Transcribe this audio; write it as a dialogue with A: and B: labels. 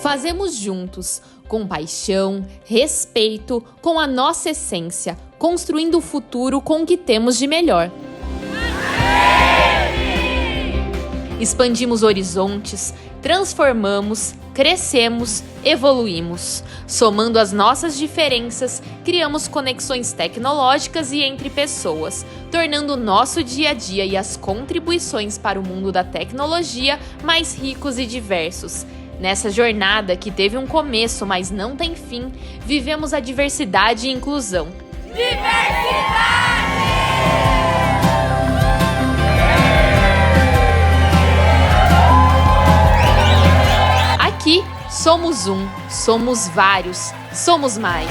A: Fazemos juntos, com paixão, respeito, com a nossa essência, construindo o futuro com o que temos de melhor. Expandimos horizontes, transformamos, crescemos, evoluímos. Somando as nossas diferenças, criamos conexões tecnológicas e entre pessoas, tornando o nosso dia a dia e as contribuições para o mundo da tecnologia mais ricos e diversos. Nessa jornada, que teve um começo, mas não tem fim, vivemos a diversidade e inclusão. Aqui, somos um, somos vários, somos mais.